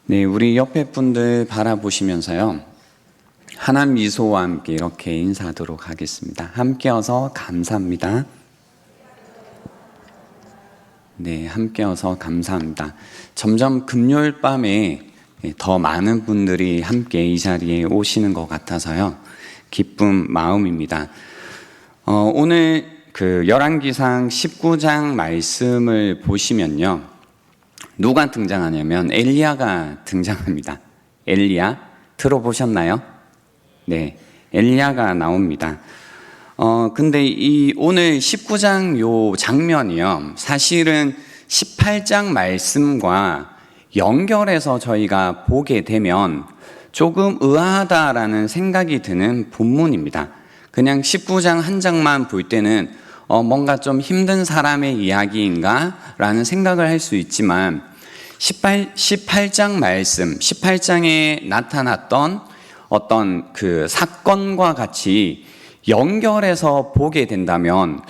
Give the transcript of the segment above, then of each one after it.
네, 우리 옆에 분들 바라보시면서요. 하나님 미소와 함께 이렇게 인사하도록 하겠습니다. 함께여서 감사합니다. 네, 함께여서 감사합니다. 점점 금요일 밤에 더 많은 분들이 함께 이 자리에 오시는 것 같아서요. 기쁜 마음입니다. 오늘 열왕기상 19장 말씀을 보시면요. 누가 등장하냐면 엘리야가 등장합니다. 엘리야 들어보셨나요? 네, 엘리야가 나옵니다. 근데 오늘 19장 요 장면이요. 사실은 18장 말씀과 연결해서 저희가 보게 되면 조금 의아하다라는 생각이 드는 본문입니다. 그냥 19장 한 장만 볼 때는 뭔가 좀 힘든 사람의 이야기인가? 라는 생각을 할 수 있지만 18장 말씀, 18장에 나타났던 어떤 그 사건과 같이 연결해서 보게 된다면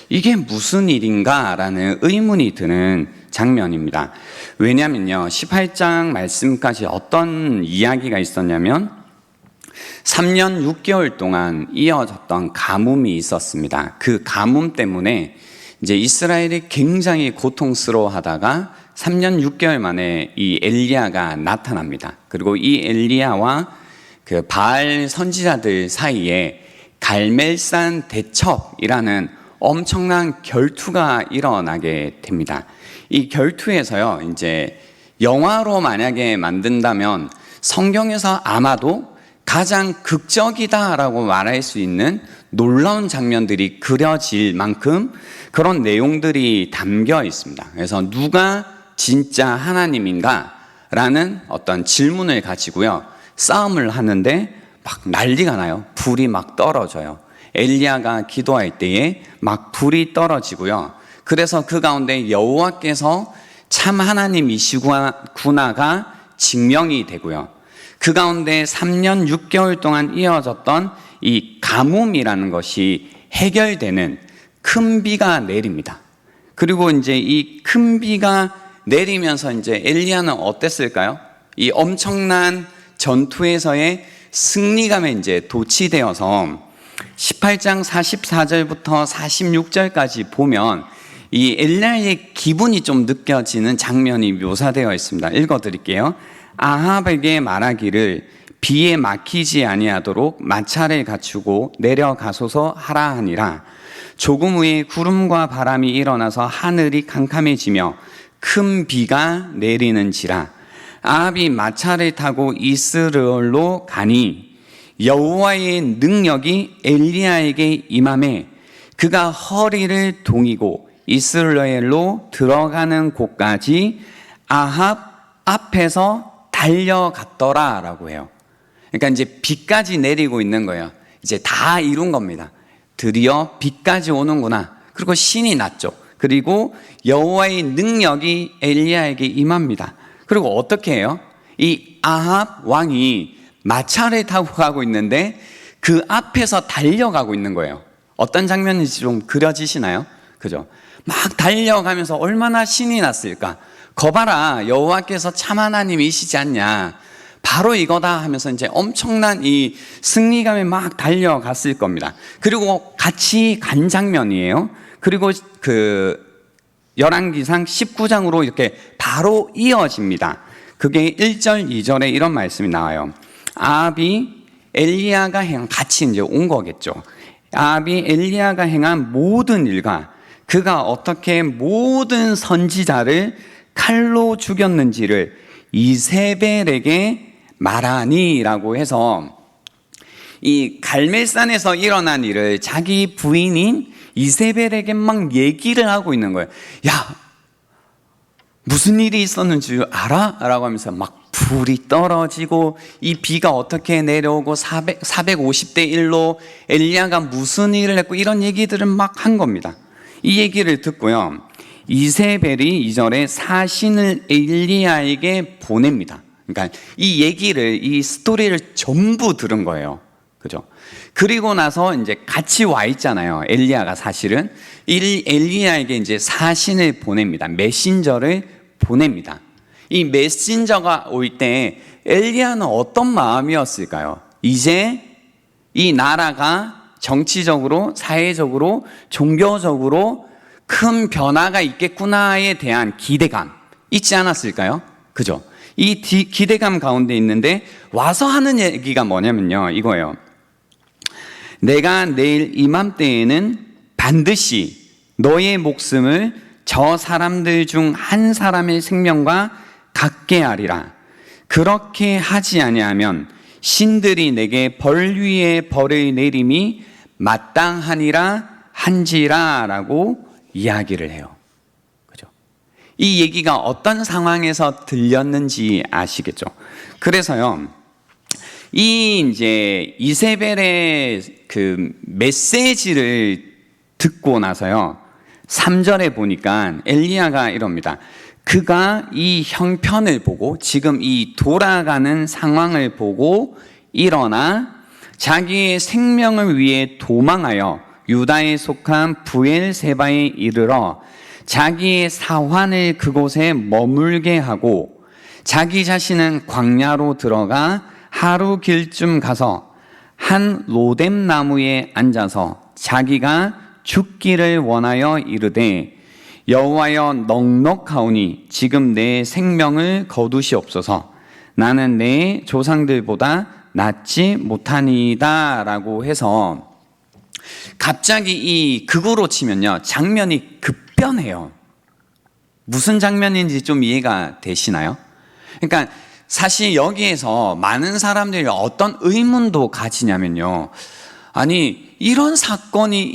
이게 무슨 일인가? 라는 의문이 드는 장면입니다. 왜냐면요, 18장 말씀까지 어떤 이야기가 있었냐면 3년 6개월 동안 이어졌던 가뭄이 있었습니다. 그 가뭄 때문에 이제 이스라엘이 굉장히 고통스러워 하다가 3년 6개월 만에 이 엘리야가 나타납니다. 그리고 이 엘리야와 그 바알 선지자들 사이에 갈멜산 대첩이라는 엄청난 결투가 일어나게 됩니다. 이 결투에서요, 이제 영화로 만약에 만든다면 성경에서 아마도 가장 극적이다라고 말할 수 있는 놀라운 장면들이 그려질 만큼 그런 내용들이 담겨 있습니다. 그래서 누가 진짜 하나님인가? 라는 어떤 질문을 가지고요, 싸움을 하는데 막 난리가 나요. 불이 막 떨어져요. 엘리야가 기도할 때에 막 불이 떨어지고요. 그래서 그 가운데 여호와께서 참 하나님이시구나가 증명이 되고요. 그 가운데 3년 6개월 동안 이어졌던 이 가뭄이라는 것이 해결되는 큰 비가 내립니다. 그리고 이제 이 큰 비가 내리면서 이제 엘리야는 어땠을까요? 이 엄청난 전투에서의 승리감에 이제 도취되어서 18장 44절부터 46절까지 보면 이 엘리야의 기분이 좀 느껴지는 장면이 묘사되어 있습니다. 읽어드릴게요. 아합에게 말하기를 비에 막히지 아니하도록 마차를 갖추고 내려가소서 하라 하니라. 조금 후에 구름과 바람이 일어나서 하늘이 캄캄해지며 큰 비가 내리는지라. 아합이 마차를 타고 이스라엘로 가니 여호와의 능력이 엘리야에게 임하매 그가 허리를 동이고 이스라엘로 들어가는 곳까지 아합 앞에서 달려갔더라라고 해요. 그러니까 이제 비까지 내리고 있는 거예요. 이제 다 이룬 겁니다. 드디어 비까지 오는구나. 그리고 신이 났죠. 그리고 여호와의 능력이 엘리야에게 임합니다. 그리고 어떻게 해요? 이 아합 왕이 마차를 타고 가고 있는데 그 앞에서 달려가고 있는 거예요. 어떤 장면인지 좀 그려지시나요? 그죠? 막 달려가면서 얼마나 신이 났을까? 거봐라, 여호와께서 참 하나님이시지 않냐? 바로 이거다 하면서 이제 엄청난 이 승리감에 막 달려갔을 겁니다. 그리고 같이 간 장면이에요. 그리고 열왕기상 19장으로 이렇게 바로 이어집니다. 그게 1절, 2절에 이런 말씀이 나와요. 아합이 엘리야가 행한, 같이 이제 온 거겠죠. 아합이 엘리야가 행한 모든 일과 그가 어떻게 모든 선지자를 칼로 죽였는지를 이세벨에게 말하니라고 해서 이 갈멜산에서 일어난 일을 자기 부인인 이세벨에게 막 얘기를 하고 있는 거예요. 야, 무슨 일이 있었는지 알아? 라고 하면서 막 불이 떨어지고 이 비가 어떻게 내려오고 450대 1로 엘리야가 무슨 일을 했고 이런 얘기들을 막 한 겁니다. 이 얘기를 듣고요, 이세벨이 2절에 사신을 엘리야에게 보냅니다. 그러니까 이 얘기를, 이 스토리를 전부 들은 거예요. 그죠? 그리고 나서 이제 같이 와 있잖아요. 엘리야가 사실은 엘리야에게 이제 사신을 보냅니다. 메신저를 보냅니다. 이 메신저가 올 때 엘리야는 어떤 마음이었을까요? 이제 이 나라가 정치적으로, 사회적으로, 종교적으로 큰 변화가 있겠구나에 대한 기대감 있지 않았을까요? 그죠? 이 기대감 가운데 있는데 와서 하는 얘기가 뭐냐면요, 이거예요. 내가 내일 이맘때에는 반드시 너의 목숨을 저 사람들 중 한 사람의 생명과 같게 하리라. 그렇게 하지 아니하면 신들이 내게 벌 위에 벌을 내림이 마땅하니라 한지라라고 이야기를 해요. 그죠? 이 얘기가 어떤 상황에서 들렸는지 아시겠죠? 그래서요, 이제 이세벨의 그 메시지를 듣고 나서요, 3절에 보니까 엘리야가 이럽니다. 그가 이 형편을 보고, 지금 이 돌아가는 상황을 보고 일어나 자기의 생명을 위해 도망하여 유다에 속한 부엘세바에 이르러 자기의 사환을 그곳에 머물게 하고 자기 자신은 광야로 들어가 하루 길쯤 가서 한 로뎀 나무에 앉아서 자기가 죽기를 원하여 이르되 여호와여 넉넉하오니 지금 내 생명을 거두시옵소서. 나는 내 조상들보다 낫지 못하니이다 라고 해서 갑자기 이 극으로 치면요, 장면이 급변해요. 무슨 장면인지 좀 이해가 되시나요? 그러니까 사실 여기에서 많은 사람들이 어떤 의문도 가지냐면요, 아니 이런 사건이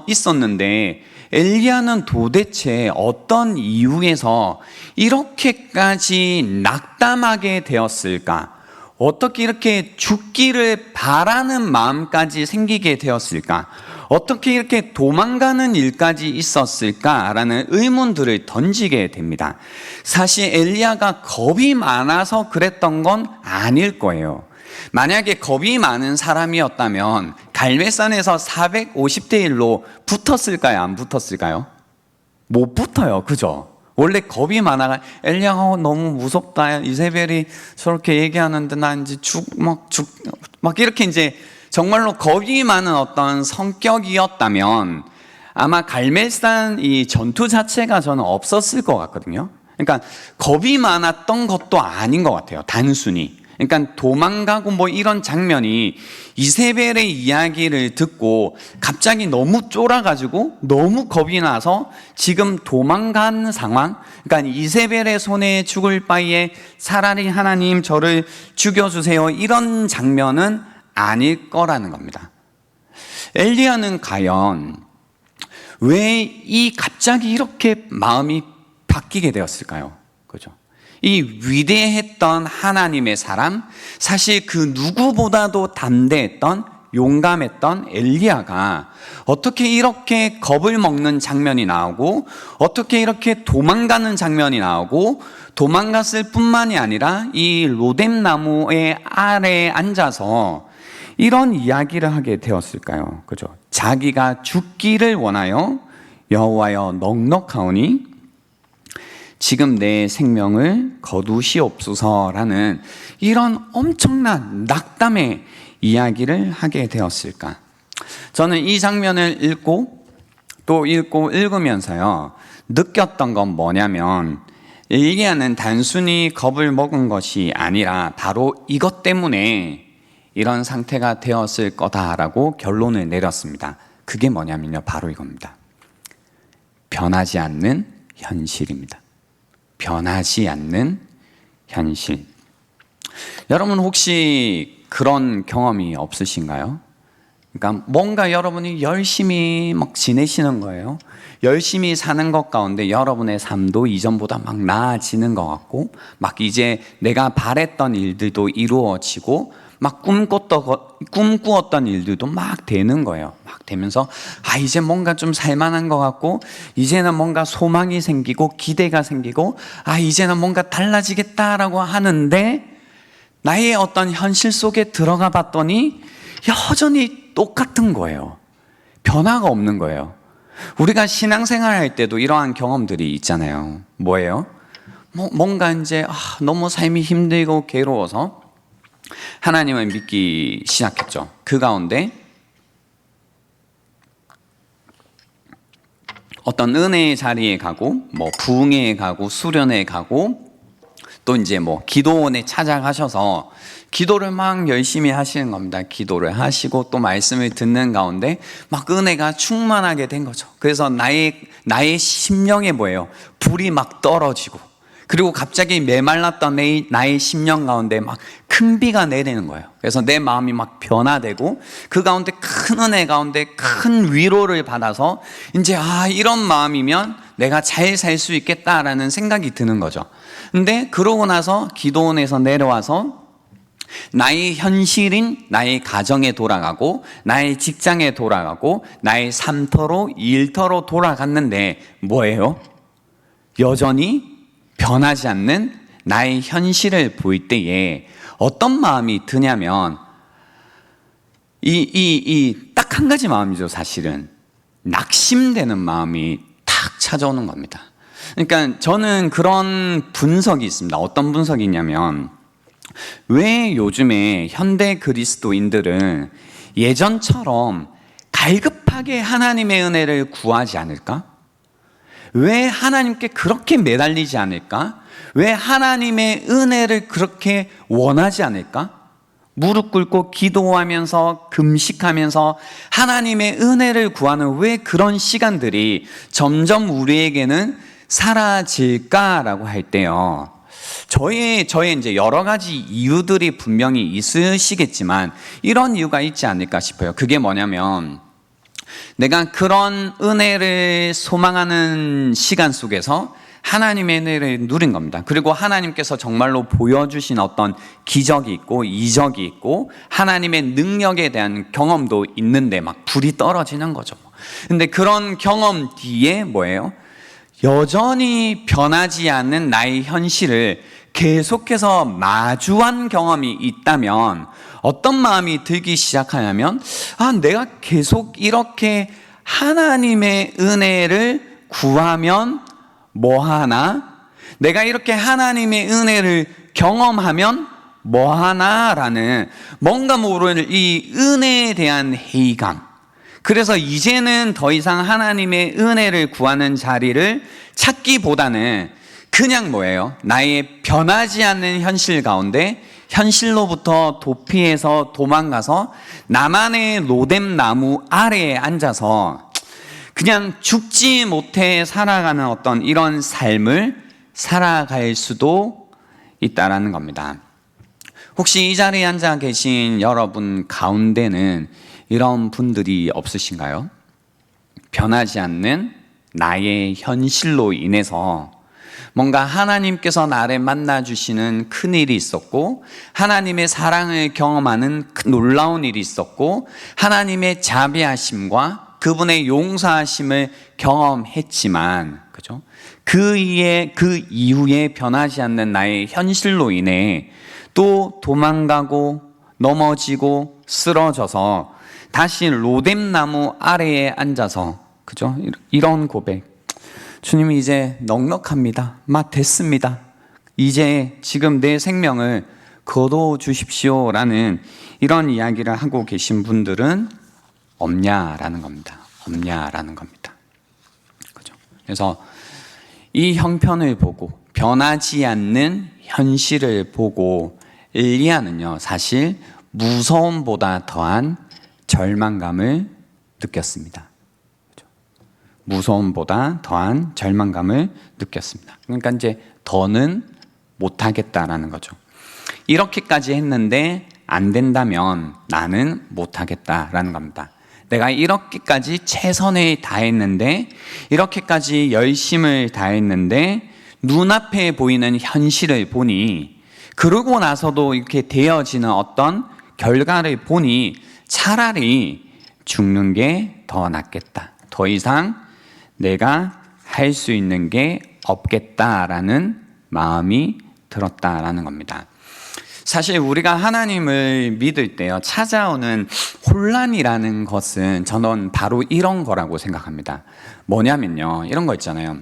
있었는데 엘리야는 도대체 어떤 이유에서 이렇게까지 낙담하게 되었을까? 어떻게 이렇게 죽기를 바라는 마음까지 생기게 되었을까? 어떻게 이렇게 도망가는 일까지 있었을까라는 의문들을 던지게 됩니다. 사실 엘리야가 겁이 많아서 그랬던 건 아닐 거예요. 만약에 겁이 많은 사람이었다면 갈멜산에서 450대 1로 붙었을까요? 안 붙었을까요? 못 붙어요. 그죠? 원래 겁이 많아가 엘리야가 너무 무섭다. 이세벨이 저렇게 얘기하는데 나 이제 막 이렇게 이제 정말로 겁이 많은 어떤 성격이었다면 아마 갈멜산 이 전투 자체가 저는 없었을 것 같거든요. 그러니까 겁이 많았던 것도 아닌 것 같아요. 단순히. 그러니까 도망가고 뭐 이런 장면이 이세벨의 이야기를 듣고 갑자기 너무 쫄아가지고 너무 겁이 나서 지금 도망간 상황, 그러니까 이세벨의 손에 죽을 바에 차라리 하나님 저를 죽여주세요, 이런 장면은 아닐 거라는 겁니다. 엘리야는 과연 왜 갑자기 이렇게 마음이 바뀌게 되었을까요? 그죠? 이 위대했던 하나님의 사람, 사실 그 누구보다도 담대했던 용감했던 엘리야가 어떻게 이렇게 겁을 먹는 장면이 나오고 어떻게 이렇게 도망가는 장면이 나오고 도망갔을 뿐만이 아니라 이 로뎀 나무의 아래에 앉아서 이런 이야기를 하게 되었을까요? 그죠? 자기가 죽기를 원하여 여호와여 넉넉하오니 지금 내 생명을 거두시옵소서라는 이런 엄청난 낙담의 이야기를 하게 되었을까? 저는 이 장면을 읽고 또 읽으면서요, 느꼈던 건 뭐냐면 엘리야는 단순히 겁을 먹은 것이 아니라 바로 이것 때문에 이런 상태가 되었을 거다라고 결론을 내렸습니다. 그게 뭐냐면요, 바로 이겁니다. 변하지 않는 현실입니다. 변하지 않는 현실. 여러분 혹시 그런 경험이 없으신가요? 그러니까 뭔가 여러분이 열심히 막 지내시는 거예요. 열심히 사는 것 가운데 여러분의 삶도 이전보다 막 나아지는 것 같고 막 이제 내가 바랬던 일들도 이루어지고 막 꿈꾸었던 일들도 막 되는 거예요. 막 되면서 이제 뭔가 좀 살만한 것 같고 이제는 뭔가 소망이 생기고 기대가 생기고 이제는 뭔가 달라지겠다라고 하는데 나의 어떤 현실 속에 들어가 봤더니 여전히 똑같은 거예요. 변화가 없는 거예요. 우리가 신앙생활 할 때도 이러한 경험들이 있잖아요. 뭐예요? 뭔가 이제 너무 삶이 힘들고 괴로워서 하나님을 믿기 시작했죠. 그 가운데 어떤 은혜의 자리에 가고, 부흥회에 가고, 수련회에 가고, 또 이제 기도원에 찾아가셔서 기도를 막 열심히 하시는 겁니다. 기도를 하시고 또 말씀을 듣는 가운데 막 은혜가 충만하게 된 거죠. 그래서 나의 심령에 불이 막 떨어지고, 그리고 갑자기 메말랐던 나의 심령 가운데 막 큰 비가 내리는 거예요. 그래서 내 마음이 막 변화되고, 그 가운데 큰 은혜 가운데 큰 위로를 받아서 이제 이런 마음이면 내가 잘 살 수 있겠다라는 생각이 드는 거죠. 근데 그러고 나서 기도원에서 내려와서 나의 현실인 나의 가정에 돌아가고, 나의 직장에 돌아가고, 나의 삶터로 일터로 돌아갔는데 뭐예요? 여전히 변하지 않는 나의 현실을 볼 때에 어떤 마음이 드냐면 딱 한 가지 마음이죠. 사실은 낙심되는 마음이 탁 찾아오는 겁니다. 그러니까 저는 그런 분석이 있습니다. 어떤 분석이 있냐면, 왜 요즘에 현대 그리스도인들은 예전처럼 갈급하게 하나님의 은혜를 구하지 않을까? 왜 하나님께 그렇게 매달리지 않을까? 왜 하나님의 은혜를 그렇게 원하지 않을까? 무릎 꿇고 기도하면서 금식하면서 하나님의 은혜를 구하는 왜 그런 시간들이 점점 우리에게는 사라질까라고 할 때요, 저의 이제 여러 가지 이유들이 분명히 있으시겠지만 이런 이유가 있지 않을까 싶어요. 그게 뭐냐면, 내가 그런 은혜를 소망하는 시간 속에서 하나님의 은혜를 누린 겁니다. 그리고 하나님께서 정말로 보여주신 어떤 기적이 있고 이적이 있고 하나님의 능력에 대한 경험도 있는데 막 불이 떨어지는 거죠. 근데 그런 경험 뒤에 뭐예요? 여전히 변하지 않는 나의 현실을 계속해서 마주한 경험이 있다면 어떤 마음이 들기 시작하냐면, 내가 계속 이렇게 하나님의 은혜를 구하면 뭐하나? 내가 이렇게 하나님의 은혜를 경험하면 뭐하나? 뭔가 모르는 이 은혜에 대한 회의감. 그래서 이제는 더 이상 하나님의 은혜를 구하는 자리를 찾기보다는 그냥 나의 변하지 않는 현실 가운데 현실로부터 도피해서 도망가서 나만의 로뎀 나무 아래에 앉아서 그냥 죽지 못해 살아가는 어떤 이런 삶을 살아갈 수도 있다라는 겁니다. 혹시 이 자리에 앉아 계신 여러분 가운데는 이런 분들이 없으신가요? 변하지 않는 나의 현실로 인해서 뭔가 하나님께서 나를 만나주시는 큰일이 있었고, 하나님의 사랑을 경험하는 놀라운 일이 있었고, 하나님의 자비하심과 그분의 용서하심을 경험했지만, 그죠? 그 이후에 변하지 않는 나의 현실로 인해 또 도망가고 넘어지고 쓰러져서 다시 로뎀나무 아래에 앉아서, 그죠? 이런 고백. 주님, 이제 넉넉합니다. 됐습니다. 이제 지금 내 생명을 거둬 주십시오. 라는 이런 이야기를 하고 계신 분들은 없냐라는 겁니다. 없냐라는 겁니다. 그죠? 그래서 이 형편을 보고, 변하지 않는 현실을 보고 엘리야는요, 사실 무서움보다 더한 절망감을 느꼈습니다. 무서움보다 더한 절망감을 느꼈습니다. 그러니까 이제 더는 못하겠다라는 거죠. 이렇게까지 했는데 안 된다면 나는 못하겠다라는 겁니다. 내가 이렇게까지 최선을 다했는데, 이렇게까지 열심을 다했는데 눈앞에 보이는 현실을 보니, 그러고 나서도 이렇게 되어지는 어떤 결과를 보니 차라리 죽는 게 더 낫겠다. 더 이상 내가 할 수 있는 게 없겠다라는 마음이 들었다라는 겁니다. 사실 우리가 하나님을 믿을 때요, 찾아오는 혼란이라는 것은 저는 바로 이런 거라고 생각합니다. 뭐냐면요, 이런 거 있잖아요.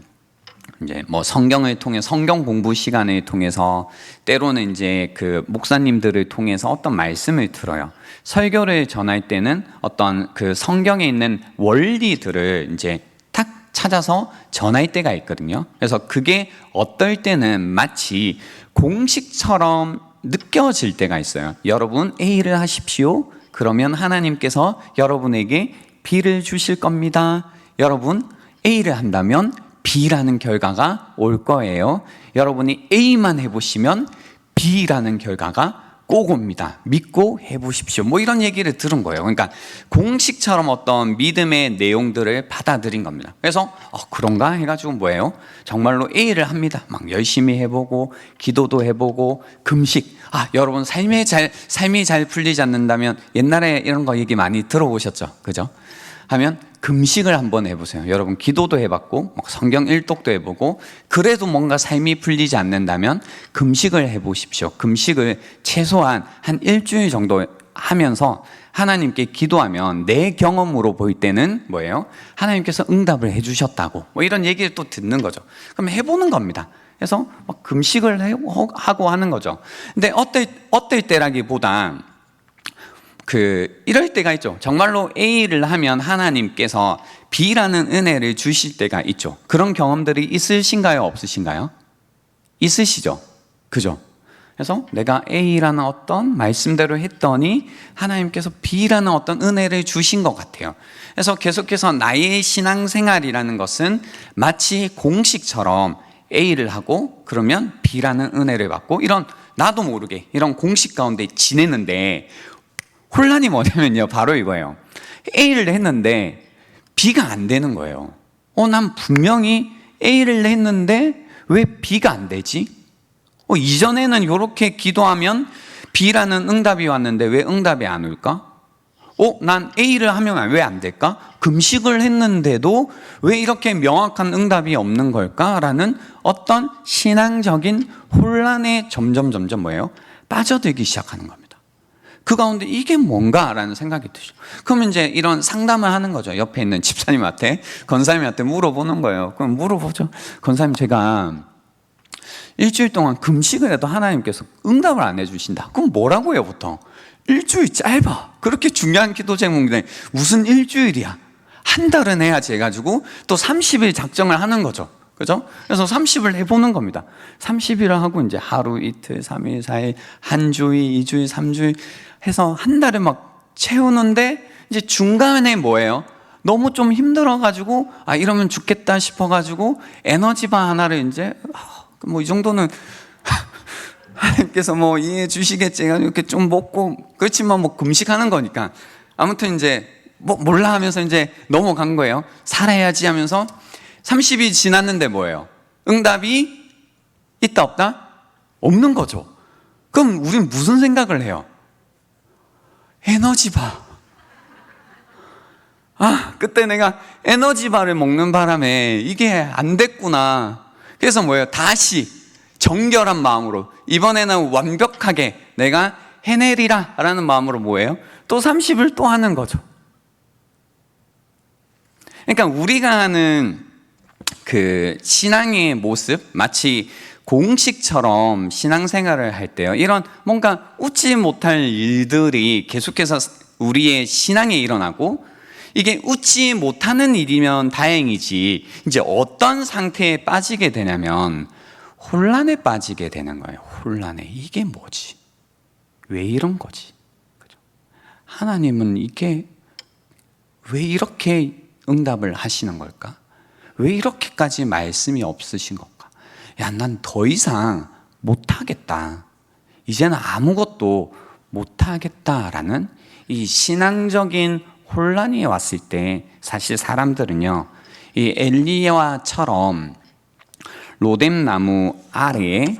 이제 뭐 성경을 통해 성경 공부 시간을 통해서 때로는 이제 그 목사님들을 통해서 어떤 말씀을 들어요. 설교를 전할 때는 어떤 그 성경에 있는 원리들을 이제 탁 찾아서 전할 때가 있거든요. 그래서 그게 어떨 때는 마치 공식처럼 느껴질 때가 있어요. 여러분 A를 하십시오. 그러면 하나님께서 여러분에게 B를 주실 겁니다. 여러분 A를 한다면 B라는 결과가 올 거예요. 여러분이 A만 해보시면 B라는 결과가 꼭 옵니다. 믿고 해보십시오. 뭐 이런 얘기를 들은 거예요. 그러니까 공식처럼 어떤 믿음의 내용들을 받아들인 겁니다. 그래서 그런가 해가지고 뭐예요? 정말로 A를 합니다. 막 열심히 해보고 기도도 해보고 금식. 여러분 삶이 잘 풀리지 않는다면 옛날에 이런 거 얘기 많이 들어보셨죠? 그죠? 하면 금식을 한번 해보세요. 여러분 기도도 해봤고 성경 일독도 해보고 그래도 뭔가 삶이 풀리지 않는다면 금식을 해보십시오. 금식을 최소한 한 일주일 정도 하면서 하나님께 기도하면 내 경험으로 볼 때는 뭐예요? 하나님께서 응답을 해주셨다고 뭐 이런 얘기를 또 듣는 거죠. 그럼 해보는 겁니다. 그래서 금식을 하고 하는 거죠. 근데 어떨 때라기보다 이럴 때가 있죠. 정말로 A를 하면 하나님께서 B라는 은혜를 주실 때가 있죠. 그런 경험들이 있으신가요? 없으신가요? 있으시죠? 그죠? 그래서 내가 A라는 어떤 말씀대로 했더니 하나님께서 B라는 어떤 은혜를 주신 것 같아요. 그래서 계속해서 나의 신앙생활이라는 것은 마치 공식처럼 A를 하고 그러면 B라는 은혜를 받고 이런 나도 모르게 이런 공식 가운데 지내는데 혼란이 뭐냐면요, 바로 이거예요. A를 했는데 B가 안 되는 거예요. 난 분명히 A를 했는데 왜 B가 안 되지? 이전에는 이렇게 기도하면 B라는 응답이 왔는데 왜 응답이 안 올까? 난 A를 하면 왜 안 될까? 금식을 했는데도 왜 이렇게 명확한 응답이 없는 걸까? 라는 어떤 신앙적인 혼란에 점점 뭐예요? 빠져들기 시작하는 겁니다. 그 가운데 이게 뭔가라는 생각이 드죠. 그러면 이제 이런 상담을 하는 거죠. 옆에 있는 집사님한테, 권사님한테 물어보는 거예요. 그럼 물어보죠. 권사님, 제가 일주일 동안 금식을 해도 하나님께서 응답을 안 해주신다. 그럼 뭐라고 해요, 보통? 일주일 짧아. 그렇게 중요한 기도 제목인데 무슨 일주일이야? 한 달은 해야지 해가지고 또 30일 작정을 하는 거죠. 그죠? 그래서 30을 해보는 겁니다. 30일을 하고 이제 하루, 이틀, 3일, 4일, 한 주일, 2주일, 3주일 해서 한 달을 막 채우는데 이제 중간에 뭐예요? 너무 좀 힘들어가지고 이러면 죽겠다 싶어가지고 에너지바 하나를 이제 뭐 이 정도는 하나님께서 뭐 이해해 주시겠지 이렇게 좀 먹고 그렇지만 뭐 금식하는 거니까 아무튼 이제 뭐 몰라 하면서 이제 넘어간 거예요. 살아야지 하면서 30이 지났는데 뭐예요? 응답이 있다 없다? 없는 거죠. 그럼 우리는 무슨 생각을 해요? 에너지바. 그때 내가 에너지바를 먹는 바람에 이게 안 됐구나. 그래서 뭐예요? 다시 정결한 마음으로 이번에는 완벽하게 내가 해내리라 라는 마음으로 뭐예요? 또 30을 또 하는 거죠. 그러니까 우리가 하는 그 신앙의 모습, 마치 공식처럼 신앙생활을 할 때요, 이런 뭔가 웃지 못할 일들이 계속해서 우리의 신앙에 일어나고, 이게 웃지 못하는 일이면 다행이지 이제 어떤 상태에 빠지게 되냐면 혼란에 빠지게 되는 거예요. 혼란에. 이게 뭐지? 왜 이런 거지? 그죠? 하나님은 이게 왜 이렇게 응답을 하시는 걸까? 왜 이렇게까지 말씀이 없으신 걸까? 난 더 이상 못하겠다. 이제는 아무것도 못하겠다라는 이 신앙적인 혼란이 왔을 때 사실 사람들은요, 이 엘리야처럼 로뎀나무 아래에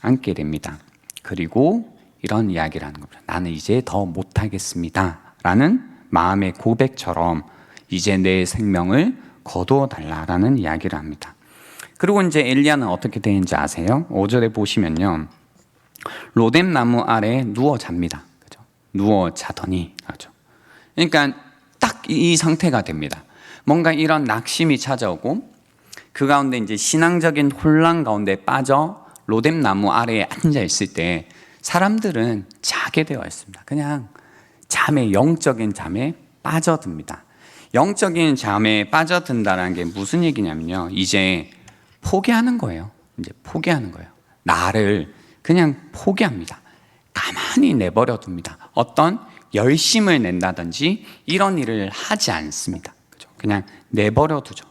앉게 됩니다. 그리고 이런 이야기를 하는 겁니다. 나는 이제 더 못하겠습니다 라는 마음의 고백처럼 이제 내 생명을 거두어 달라라는 이야기를 합니다. 그리고 이제 엘리야는 어떻게 되는지 아세요? 5절에 보시면요, 로뎀나무 아래에 누워 잡니다. 그죠? 누워 자더니, 그죠? 그러니까 딱 이 상태가 됩니다. 뭔가 이런 낙심이 찾아오고 그 가운데 이제 신앙적인 혼란 가운데 빠져 로뎀나무 아래에 앉아 있을 때 사람들은 자게 되어 있습니다. 그냥 영적인 잠에 빠져듭니다. 영적인 잠에 빠져든다는 게 무슨 얘기냐면요, 이제 포기하는 거예요. 이제 포기하는 거예요. 나를 그냥 포기합니다. 가만히 내버려 둡니다. 어떤 열심을 낸다든지 이런 일을 하지 않습니다. 그죠? 그냥 내버려 두죠.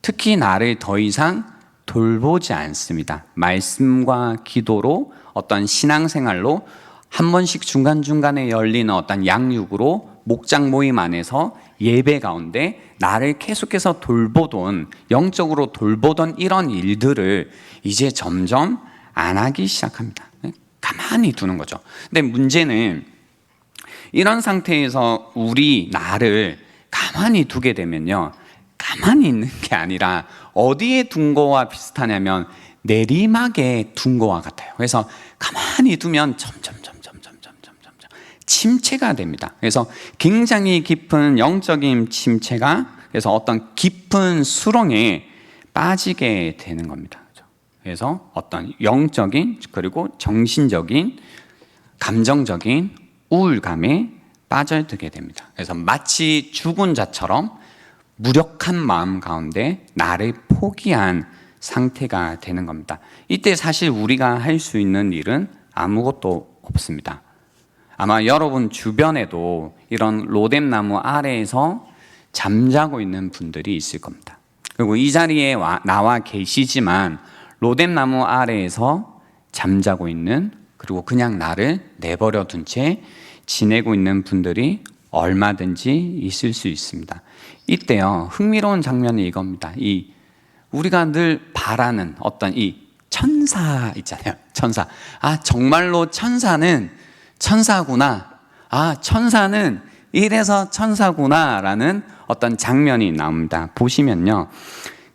특히 나를 더 이상 돌보지 않습니다. 말씀과 기도로, 어떤 신앙생활로, 한 번씩 중간중간에 열리는 어떤 양육으로, 목장 모임 안에서 예배 가운데 나를 계속해서 돌보던, 영적으로 돌보던 이런 일들을 이제 점점 안 하기 시작합니다. 가만히 두는 거죠. 근데 문제는 이런 상태에서 우리 나를 가만히 두게 되면요, 가만히 있는 게 아니라 어디에 둔 거와 비슷하냐면 내리막에 둔 거와 같아요. 그래서 가만히 두면 점점 침체가 됩니다. 그래서 굉장히 깊은 영적인 침체가, 그래서 어떤 깊은 수렁에 빠지게 되는 겁니다. 그래서 어떤 영적인, 그리고 정신적인, 감정적인 우울감에 빠져들게 됩니다. 그래서 마치 죽은 자처럼 무력한 마음 가운데 나를 포기한 상태가 되는 겁니다. 이때 사실 우리가 할 수 있는 일은 아무것도 없습니다. 아마 여러분 주변에도 이런 로뎀나무 아래에서 잠자고 있는 분들이 있을 겁니다. 그리고 이 자리에 나와 계시지만 로뎀나무 아래에서 잠자고 있는, 그리고 그냥 나를 내버려 둔 채 지내고 있는 분들이 얼마든지 있을 수 있습니다. 이때요, 흥미로운 장면이 이겁니다. 우리가 늘 바라는 어떤 이 천사 있잖아요. 천사. 정말로 천사는 천사구나. 천사는 이래서 천사구나. 라는 어떤 장면이 나옵니다. 보시면요,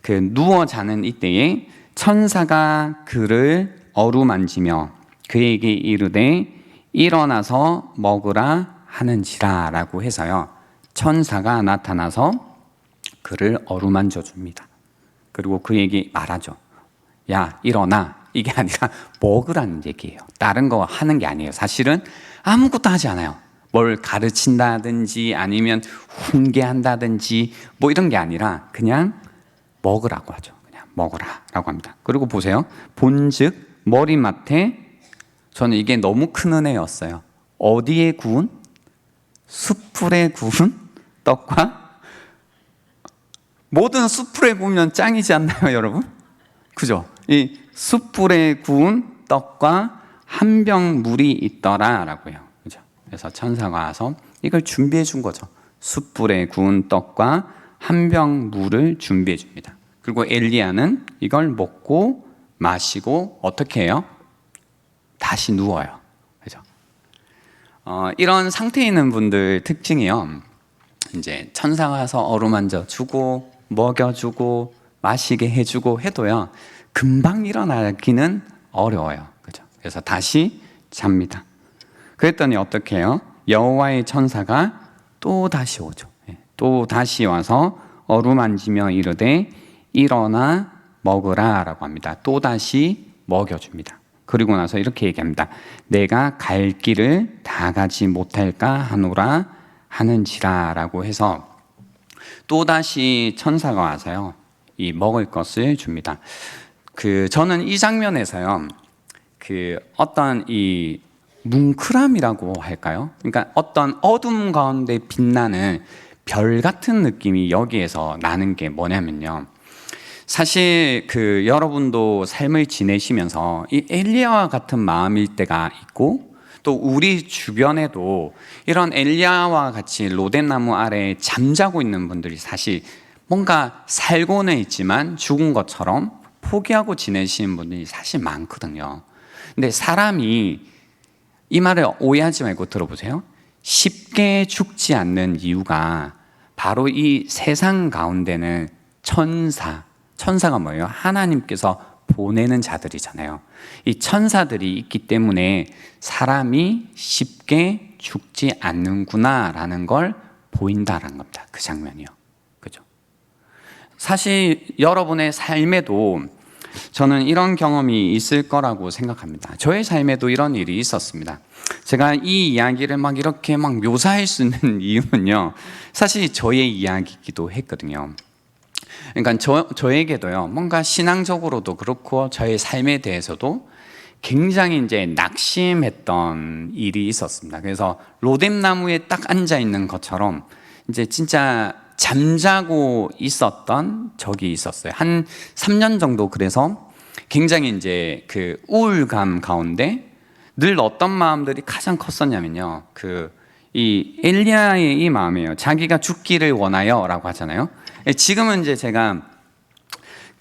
그 누워 자는 이때에 천사가 그를 어루만지며 그에게 이르되 일어나서 먹으라 하는지라 라고 해서요, 천사가 나타나서 그를 어루만져 줍니다. 그리고 그에게 말하죠. 야, 일어나. 이게 아니라 먹으라는 얘기예요. 다른 거 하는 게 아니에요. 사실은 아무것도 하지 않아요. 뭘 가르친다든지 아니면 훈계한다든지 뭐 이런 게 아니라 그냥 먹으라고 하죠. 그냥 먹으라라고 합니다. 그리고 보세요. 본즉 머리맡에, 저는 이게 너무 큰 은혜였어요. 어디에 구운? 숯불에 구운 떡과, 모든 숯불에 구우면 짱이지 않나요, 여러분? 그죠? 이 숯불에 구운 떡과 한 병 물이 있더라라고요. 그죠? 그래서 천사가 와서 이걸 준비해 준 거죠. 숯불에 구운 떡과 한 병 물을 준비해 줍니다. 그리고 엘리야는 이걸 먹고 마시고 어떻게 해요? 다시 누워요. 그죠? 이런 상태에 있는 분들 특징이요, 이제 천사가 와서 어루만져 주고 먹여주고 마시게 해주고 해도요, 금방 일어나기는 어려워요. 그죠? 그래서 다시 잡니다. 그랬더니 어떻게 해요? 여호와의 천사가 또 다시 오죠. 또 다시 와서 어루만지며 이르되 일어나 먹으라 라고 합니다. 또 다시 먹여줍니다. 그리고 나서 이렇게 얘기합니다. 내가 갈 길을 다 가지 못할까 하노라 하는지라 라고 해서 또 다시 천사가 와서요, 이 먹을 것을 줍니다. 저는 이 장면에서요, 어떤 이 뭉클함이라고 할까요? 그러니까 어떤 어둠 가운데 빛나는 별 같은 느낌이 여기에서 나는 게 뭐냐면요, 사실 여러분도 삶을 지내시면서 이 엘리야와 같은 마음일 때가 있고, 또 우리 주변에도 이런 엘리야와 같이 로뎀나무 아래에 잠자고 있는 분들이 사실 뭔가 살고는 있지만 죽은 것처럼 포기하고 지내시는 분들이 사실 많거든요. 근데 사람이, 이 말을 오해하지 말고 들어보세요. 쉽게 죽지 않는 이유가 바로 이 세상 가운데는 천사가 뭐예요? 하나님께서 보내는 자들이잖아요. 이 천사들이 있기 때문에 사람이 쉽게 죽지 않는구나라는 걸 보인다라는 겁니다. 그 장면이요. 그죠? 사실 여러분의 삶에도 저는 이런 경험이 있을 거라고 생각합니다. 저의 삶에도 이런 일이 있었습니다. 제가 이 이야기를 막 이렇게 막 묘사할 수 있는 이유는요, 사실 저의 이야기이기도 했거든요. 그러니까 저에게도요, 뭔가 신앙적으로도 그렇고 저의 삶에 대해서도 굉장히 이제 낙심했던 일이 있었습니다. 그래서 로뎀나무에 딱 앉아 있는 것처럼 이제 진짜 잠자고 있었던 적이 있었어요. 한 3년 정도. 그래서 굉장히 이제 그 우울감 가운데 늘 어떤 마음들이 가장 컸었냐면요, 이 엘리야의 이 마음이에요. 자기가 죽기를 원하여라고 하잖아요. 지금은 이제 제가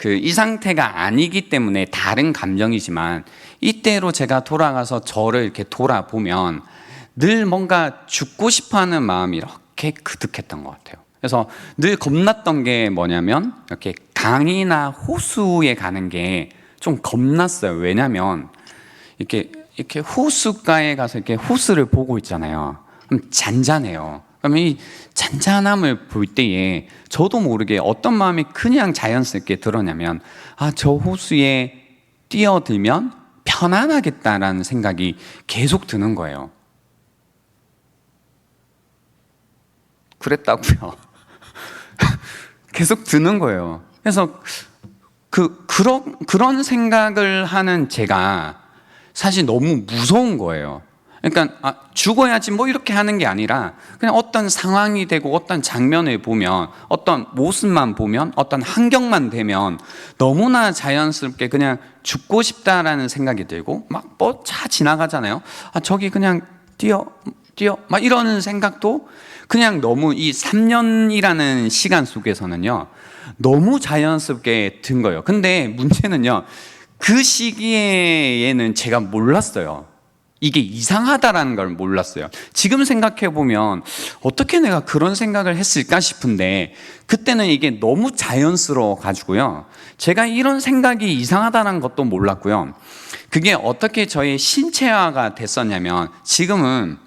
이 상태가 아니기 때문에 다른 감정이지만, 이때로 제가 돌아가서 저를 이렇게 돌아보면 늘 뭔가 죽고 싶어하는 마음이 이렇게 그득했던 것 같아요. 그래서 늘 겁났던 게 뭐냐면, 이렇게 강이나 호수에 가는 게 좀 겁났어요. 왜냐면 이렇게 호숫가에 가서 이렇게 호수를 보고 있잖아요. 그럼 잔잔해요. 그러면 이 잔잔함을 볼 때에 저도 모르게 어떤 마음이 그냥 자연스럽게 들었냐면, 저 호수에 뛰어들면 편안하겠다라는 생각이 계속 드는 거예요. 그랬다고요. 계속 드는 거예요. 그래서 그런 생각을 하는 제가 사실 너무 무서운 거예요. 그러니까 죽어야지 뭐 이렇게 하는 게 아니라, 그냥 어떤 상황이 되고 어떤 장면을 보면, 어떤 모습만 보면, 어떤 환경만 되면 너무나 자연스럽게 그냥 죽고 싶다라는 생각이 들고, 막 뭐 차 지나가잖아요. 저기 그냥 뛰어 막 이런 생각도 그냥 너무 이 3년이라는 시간 속에서는요, 너무 자연스럽게 든 거예요. 근데 문제는요, 그 시기에는 제가 몰랐어요. 이게 이상하다라는 걸 몰랐어요. 지금 생각해 보면 어떻게 내가 그런 생각을 했을까 싶은데, 그때는 이게 너무 자연스러워 가지고요, 제가 이런 생각이 이상하다는 것도 몰랐고요. 그게 어떻게 저의 신체화가 됐었냐면, 지금은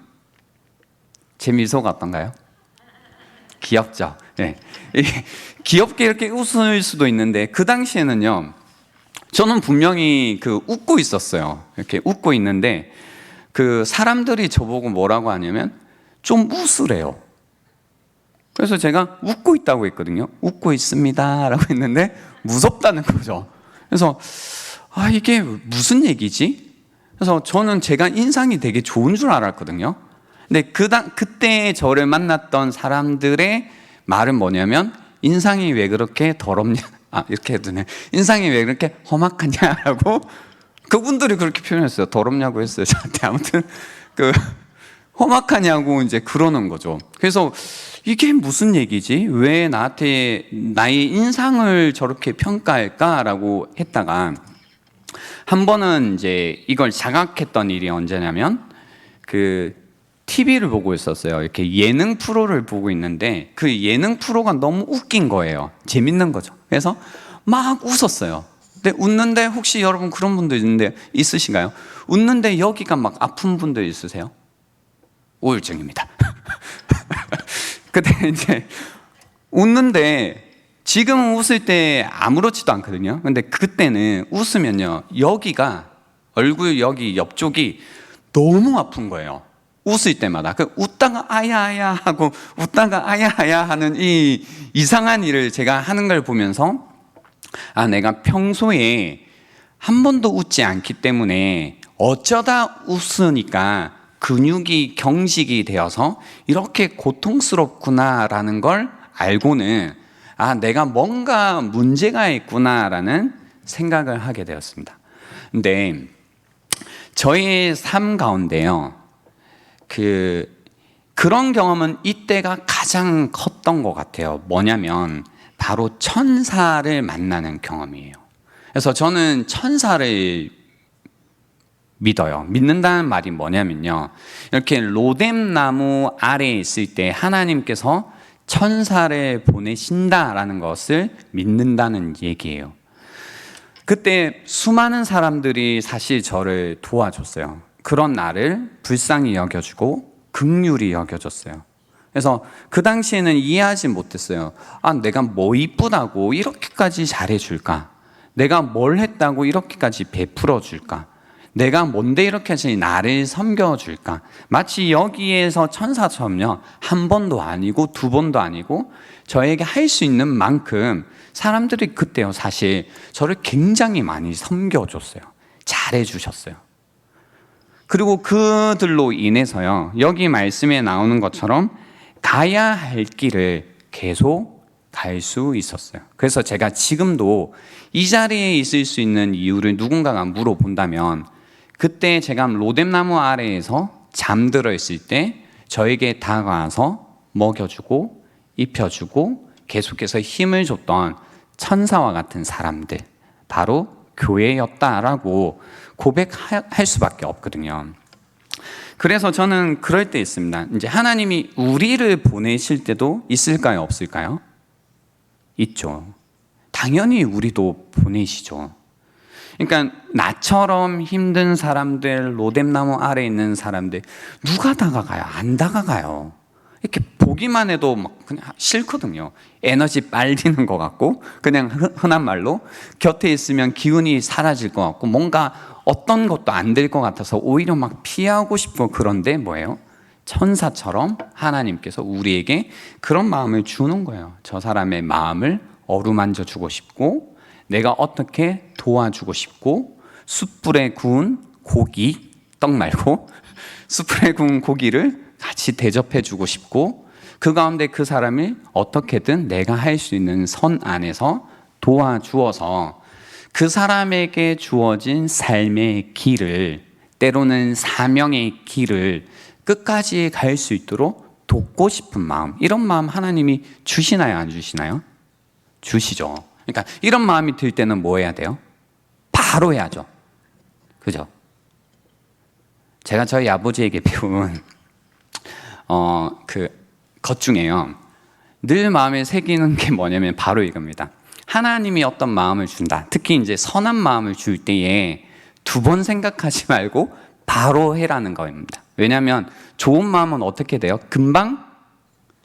제 미소가 어떤가요? 귀엽죠? 네. 귀엽게 이렇게 웃을 수도 있는데, 그 당시에는요, 저는 분명히 웃고 있었어요. 이렇게 웃고 있는데, 사람들이 저보고 뭐라고 하냐면 좀 웃으래요. 그래서 제가 웃고 있다고 했거든요. 웃고 있습니다 라고 했는데 무섭다는 거죠. 그래서 이게 무슨 얘기지? 그래서 저는 제가 인상이 되게 좋은 줄 알았거든요. 근데 그때 저를 만났던 사람들의 말은 뭐냐면, 인상이 왜 그렇게 더럽냐, 이렇게 해도 되네. 인상이 왜 그렇게 험악하냐라고 그분들이 그렇게 표현했어요. 더럽냐고 했어요, 저한테. 아무튼 험악하냐고 이제 그러는 거죠. 그래서 이게 무슨 얘기지? 왜 나한테 나의 인상을 저렇게 평가할까라고 했다가, 한 번은 이제 이걸 자각했던 일이 언제냐면, TV를 보고 있었어요. 이렇게 예능 프로를 보고 있는데, 그 예능 프로가 너무 웃긴 거예요. 재밌는 거죠. 그래서 막 웃었어요. 근데 웃는데, 혹시 여러분 그런 분들 있으신가요? 웃는데 여기가 막 아픈 분들 있으세요? 우울증입니다. 근데 이제 웃는데, 지금 웃을 때 아무렇지도 않거든요. 근데 그때는 웃으면요, 여기가, 얼굴 여기 옆쪽이 너무 아픈 거예요. 웃을 때마다. 웃다가 아야아야 하고 웃다가 아야아야 하는 이 이상한 일을 제가 하는 걸 보면서, 내가 평소에 한 번도 웃지 않기 때문에 어쩌다 웃으니까 근육이 경직이 되어서 이렇게 고통스럽구나라는 걸 알고는, 내가 뭔가 문제가 있구나라는 생각을 하게 되었습니다. 근데 저의 삶 가운데요, 그런 경험은 이때가 가장 컸던 것 같아요. 뭐냐면 바로 천사를 만나는 경험이에요. 그래서 저는 천사를 믿어요. 믿는다는 말이 뭐냐면요, 이렇게 로뎀나무 아래에 있을 때 하나님께서 천사를 보내신다라는 것을 믿는다는 얘기예요. 그때 수많은 사람들이 사실 저를 도와줬어요. 그런 나를 불쌍히 여겨주고 긍휼히 여겨줬어요. 그래서 그 당시에는 이해하지 못했어요. 아, 내가 뭐 이쁘다고 이렇게까지 잘해줄까? 내가 뭘 했다고 이렇게까지 베풀어 줄까? 내가 뭔데 이렇게까지 나를 섬겨줄까? 마치 여기에서 천사처럼요, 한 번도 아니고 두 번도 아니고 저에게 할 수 있는 만큼 사람들이 그때요, 사실 저를 굉장히 많이 섬겨줬어요. 잘해주셨어요. 그리고 그들로 인해서요, 여기 말씀에 나오는 것처럼 가야 할 길을 계속 갈 수 있었어요. 그래서 제가 지금도 이 자리에 있을 수 있는 이유를 누군가가 물어본다면, 그때 제가 로뎀나무 아래에서 잠들어 있을 때 저에게 다가와서 먹여주고 입혀주고 계속해서 힘을 줬던 천사와 같은 사람들, 바로 교회였다라고 고백할 수밖에 없거든요. 그래서 저는 그럴 때 있습니다. 이제 하나님이 우리를 보내실 때도 있을까요, 없을까요? 있죠. 당연히 우리도 보내시죠. 그러니까 나처럼 힘든 사람들, 로뎀나무 아래에 있는 사람들, 누가 다가가요? 안 다가가요. 이렇게 보기만 해도 막 그냥 싫거든요. 에너지 빨리는 것 같고, 그냥 흔한 말로 곁에 있으면 기운이 사라질 것 같고, 뭔가 어떤 것도 안 될 것 같아서 오히려 막 피하고 싶고. 그런데 뭐예요? 천사처럼 하나님께서 우리에게 그런 마음을 주는 거예요. 저 사람의 마음을 어루만져 주고 싶고, 내가 어떻게 도와주고 싶고, 숯불에 구운 고기, 떡 말고 숯불에 구운 고기를 같이 대접해 주고 싶고, 그 가운데 그 사람을 어떻게든 내가 할 수 있는 선 안에서 도와주어서 그 사람에게 주어진 삶의 길을, 때로는 사명의 길을 끝까지 갈 수 있도록 돕고 싶은 마음, 이런 마음 하나님이 주시나요, 안 주시나요? 주시죠. 그러니까 이런 마음이 들 때는 뭐 해야 돼요? 바로 해야죠. 그죠? 제가 저희 아버지에게 배운 것 중에요, 늘 마음에 새기는 게 뭐냐면 바로 이겁니다. 하나님이 어떤 마음을 준다, 특히 이제 선한 마음을 줄 때에 두 번 생각하지 말고 바로 해라는 겁니다. 왜냐하면 좋은 마음은 어떻게 돼요? 금방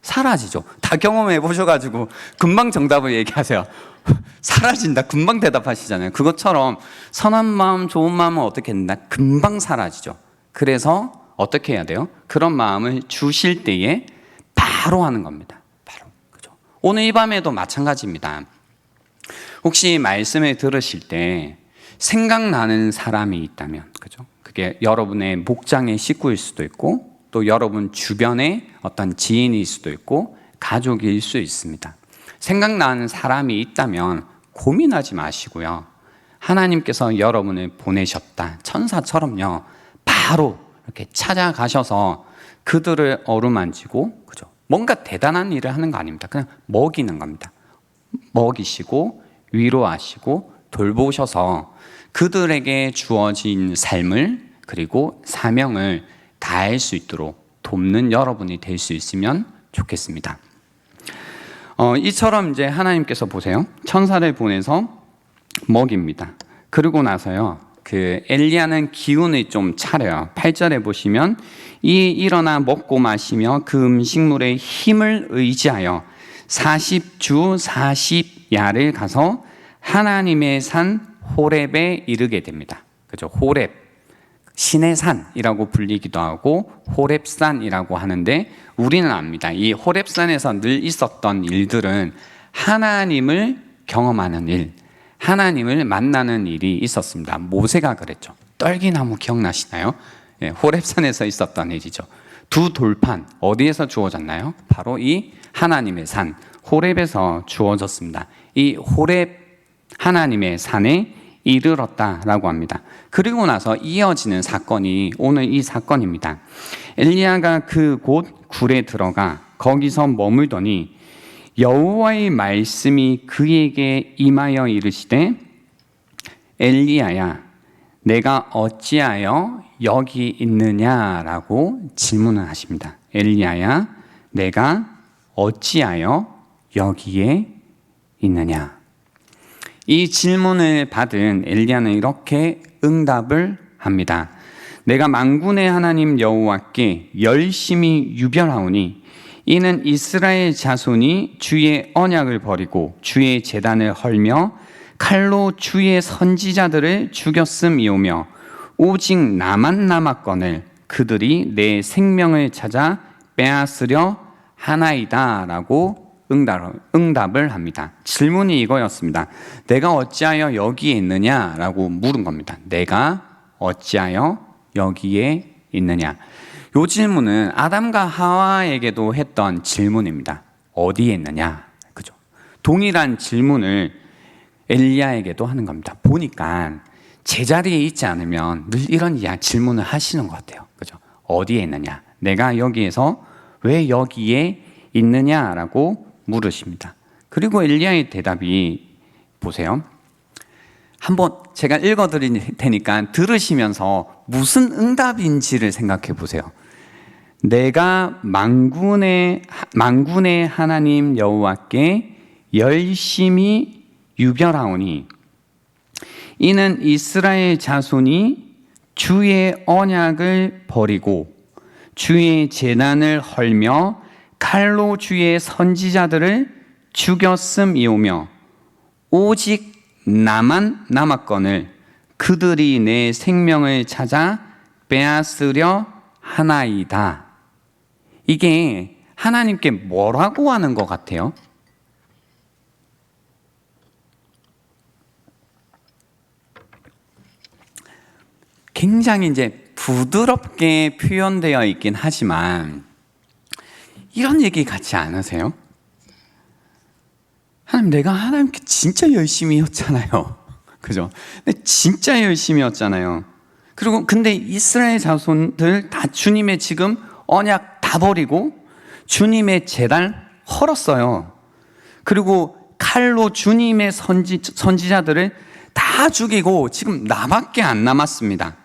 사라지죠. 다 경험해 보셔가지고 금방 정답을 얘기하세요. 사라진다, 금방 대답하시잖아요. 그것처럼 선한 마음, 좋은 마음은 어떻게 된다? 금방 사라지죠. 그래서 어떻게 해야 돼요? 그런 마음을 주실 때에 바로 하는 겁니다. 바로. 그죠? 오늘 이 밤에도 마찬가지입니다. 혹시 말씀을 들으실 때 생각나는 사람이 있다면, 그죠? 그게 여러분의 목장의 식구일 수도 있고, 또 여러분 주변의 어떤 지인일 수도 있고, 가족일 수 있습니다. 생각나는 사람이 있다면 고민하지 마시고요, 하나님께서 여러분을 보내셨다, 천사처럼요, 바로 이렇게 찾아가셔서 그들을 어루만지고, 그죠? 뭔가 대단한 일을 하는 거 아닙니다. 그냥 먹이는 겁니다. 먹이시고 위로하시고 돌보셔서 그들에게 주어진 삶을, 그리고 사명을 다할 수 있도록 돕는 여러분이 될 수 있으면 좋겠습니다. 이처럼 이제 하나님께서 보세요, 천사를 보내서 먹입니다. 그러고 나서요, 엘리야는 기운을 좀 차려요. 8절에 보시면, 일어나 먹고 마시며 그 음식물의 힘을 의지하여 40주 40야를 가서 하나님의 산 호렙에 이르게 됩니다. 그죠? 호렙, 신의 산이라고 불리기도 하고 호렙산이라고 하는데, 우리는 압니다. 이 호렙산에서 늘 있었던 일들은 하나님을 경험하는 일, 하나님을 만나는 일이 있었습니다. 모세가 그랬죠. 떨기나무 기억나시나요? 예, 호렙산에서 있었던 일이죠. 두 돌판, 어디에서 주어졌나요? 바로 이 하나님의 산 호렙에서 주어졌습니다. 이 호렙, 하나님의 산에 이르렀다라고 합니다. 그리고 나서 이어지는 사건이 오늘 이 사건입니다. 엘리야가 그곳 굴에 들어가 거기서 머물더니 여호와의 말씀이 그에게 임하여 이르시되, 엘리야야, 내가 어찌하여 여기 있느냐라고 질문을 하십니다. 엘리야야, 내가 어찌하여 여기에 있느냐. 이 질문을 받은 엘리야는 이렇게 응답을 합니다. 내가 만군의 하나님 여호와께 열심히 유별하오니 이는 이스라엘 자손이 주의 언약을 버리고 주의 제단을 헐며 칼로 주의 선지자들을 죽였음이오며 오직 나만 남았거늘 그들이 내 생명을 찾아 빼앗으려 하나이다 라고 응답을 합니다. 질문이 이거였습니다. 내가 어찌하여 여기에 있느냐 라고 물은 겁니다. 내가 어찌하여 여기에 있느냐. 이 질문은 아담과 하와에게도 했던 질문입니다. 어디에 있느냐. 그죠? 동일한 질문을 엘리야에게도 하는 겁니다. 보니까 제자리에 있지 않으면 늘 이런 질문을 하시는 것 같아요. 그죠? 어디에 있느냐? 내가 여기에서 왜 여기에 있느냐라고 물으십니다. 그리고 엘리야의 대답이 보세요. 한번 제가 읽어드릴 테니까 들으시면서 무슨 응답인지를 생각해 보세요. 내가 만군의 하나님 여호와께 열심히 유별하오니 이는 이스라엘 자손이 주의 언약을 버리고 주의 제단을 헐며 칼로 주의 선지자들을 죽였음이오며 오직 나만 남았거늘 그들이 내 생명을 찾아 빼앗으려 하나이다. 이게 하나님께 뭐라고 하는 것 같아요? 굉장히 이제 부드럽게 표현되어 있긴 하지만 이런 얘기 같지 않으세요? 하나님, 내가 하나님께 진짜 열심히 했잖아요. 그죠? 근데 진짜 열심히 했잖아요. 그리고 근데 이스라엘 자손들 다 주님의 지금 언약 다 버리고 주님의 제단 헐었어요. 그리고 칼로 주님의 선지자들을 다 죽이고 지금 나밖에 안 남았습니다.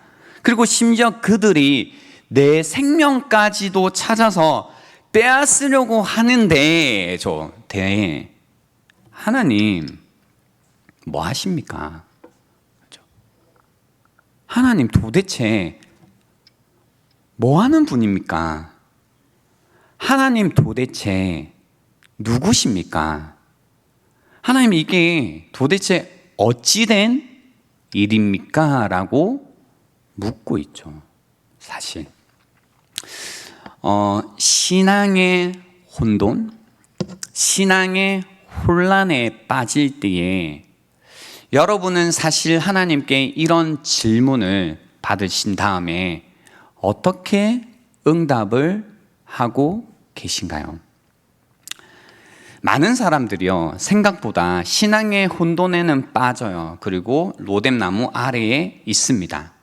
그리고 심지어 그들이 내 생명까지도 찾아서 빼앗으려고 하는데 하나님 뭐 하십니까? 하나님 도대체 뭐 하는 분입니까? 하나님 도대체 누구십니까? 하나님 이게 도대체 어찌된 일입니까? 라고 묻고 있죠. 사실 신앙의 혼돈, 신앙의 혼란에 빠질 때에 여러분은 사실 하나님께 이런 질문을 받으신 다음에 어떻게 응답을 하고 계신가요? 많은 사람들이요, 생각보다 신앙의 혼돈에는 빠져요. 그리고 로뎀나무 아래에 있습니다.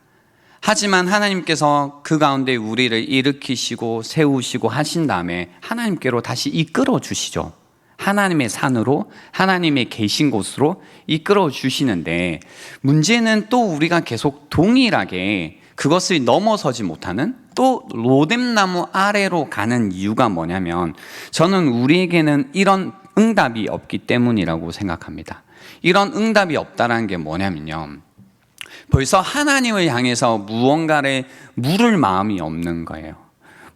하지만 하나님께서 그 가운데 우리를 일으키시고 세우시고 하신 다음에 하나님께로 다시 이끌어 주시죠. 하나님의 산으로, 하나님의 계신 곳으로 이끌어 주시는데, 문제는 또 우리가 계속 동일하게 그것을 넘어서지 못하는, 또 로뎀나무 아래로 가는 이유가 뭐냐면, 저는 우리에게는 이런 응답이 없기 때문이라고 생각합니다. 이런 응답이 없다는 게 뭐냐면요, 벌써 하나님을 향해서 무언가를 물을 마음이 없는 거예요.